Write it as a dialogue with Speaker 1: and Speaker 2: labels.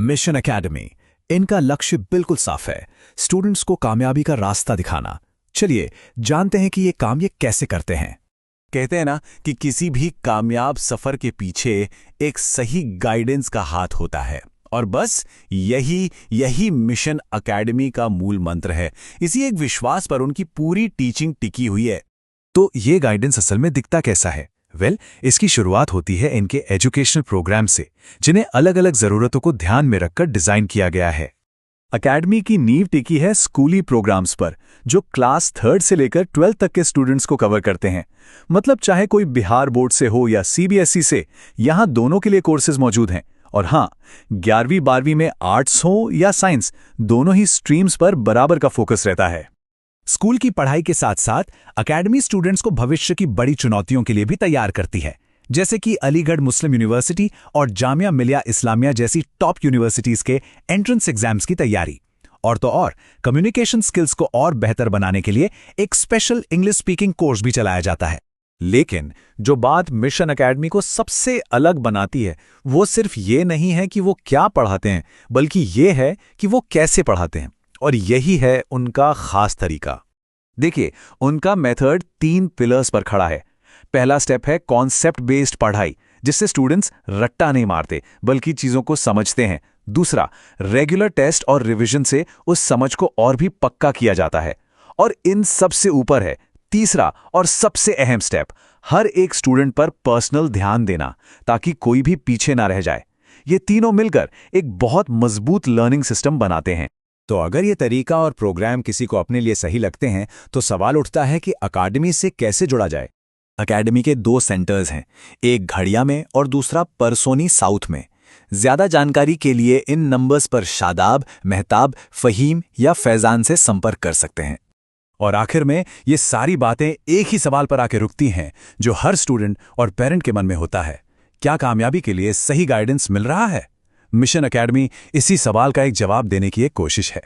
Speaker 1: Mission academy. इनका लक्ष्य बिल्कुल साफ है, स्टूडेंट्स को कामयाबी का रास्ता दिखाना। चलिए जानते हैं कि ये काम ये कैसे करते हैं।
Speaker 2: कहते हैं ना कि किसी भी कामयाब सफर के पीछे एक सही गाइडेंस का हाथ होता है, और बस यही मिशन एकेडमी का मूल मंत्र है। इसी एक विश्वास पर उनकी पूरी टीचिंग टिकी हुई है।
Speaker 3: तो ये गाइडेंस असल में दिखता कैसा है? इसकी शुरुआत होती है इनके एजुकेशनल प्रोग्राम से, जिन्हें अलग अलग जरूरतों को ध्यान में रखकर डिजाइन किया गया है। एकेडमी की नींव टिकी है स्कूली प्रोग्राम्स पर, जो क्लास 3 से लेकर 12 तक के स्टूडेंट्स को कवर करते हैं। मतलब चाहे कोई बिहार बोर्ड से हो या सीबीएसई से, यहाँ दोनों के लिए कोर्सेज मौजूद हैं। और हाँ, 11वीं 12वीं में आर्ट्स हो या साइंस, दोनों ही स्ट्रीम्स पर बराबर का फोकस रहता है।
Speaker 1: स्कूल की पढ़ाई के साथ साथ एकेडमी स्टूडेंट्स को भविष्य की बड़ी चुनौतियों के लिए भी तैयार करती है, जैसे कि अलीगढ़ मुस्लिम यूनिवर्सिटी और जामिया मिलिया इस्लामिया जैसी टॉप यूनिवर्सिटीज के एंट्रेंस एग्जाम्स की तैयारी। और तो और कम्युनिकेशन स्किल्स को और बेहतर बनाने के लिए एक स्पेशल इंग्लिश स्पीकिंग कोर्स भी चलाया जाता है।
Speaker 3: लेकिन जो बात मिशन एकेडमी को सबसे अलग बनाती है, वो सिर्फ ये नहीं है कि वो क्या पढ़ाते हैं, बल्कि ये है कि वो कैसे पढ़ाते हैं। और यही है उनका खास तरीका। देखिए, उनका मेथड 3 पिलर्स पर खड़ा है। पहला स्टेप है कॉन्सेप्ट बेस्ड पढ़ाई, जिससे स्टूडेंट्स रट्टा नहीं मारते बल्कि चीजों को समझते हैं। दूसरा, रेगुलर टेस्ट और रिवीजन से उस समझ को और भी पक्का किया जाता है। और इन सबसे ऊपर है तीसरा और सबसे अहम स्टेप, हर एक स्टूडेंट पर पर्सनल ध्यान देना, ताकि कोई भी पीछे ना रह जाए। ये तीनों मिलकर एक बहुत मजबूत लर्निंग सिस्टम बनाते हैं।
Speaker 1: तो अगर ये तरीका और प्रोग्राम किसी को अपने लिए सही लगते हैं, तो सवाल उठता है कि एकेडमी से कैसे जुड़ा जाए।
Speaker 3: एकेडमी के 2 सेंटर्स हैं, एक घड़िया में और दूसरा परसोनी साउथ में। ज्यादा जानकारी के लिए इन नंबर्स पर शादाब, मेहताब, फहीम या फैजान से संपर्क कर सकते हैं।
Speaker 1: और आखिर में ये सारी बातें एक ही सवाल पर आके रुकती हैं, जो हर स्टूडेंट और पेरेंट के मन में होता है: क्या कामयाबी के लिए सही गाइडेंस मिल रहा है? मिशन एकेडमी इसी सवाल का एक जवाब देने की एक कोशिश है।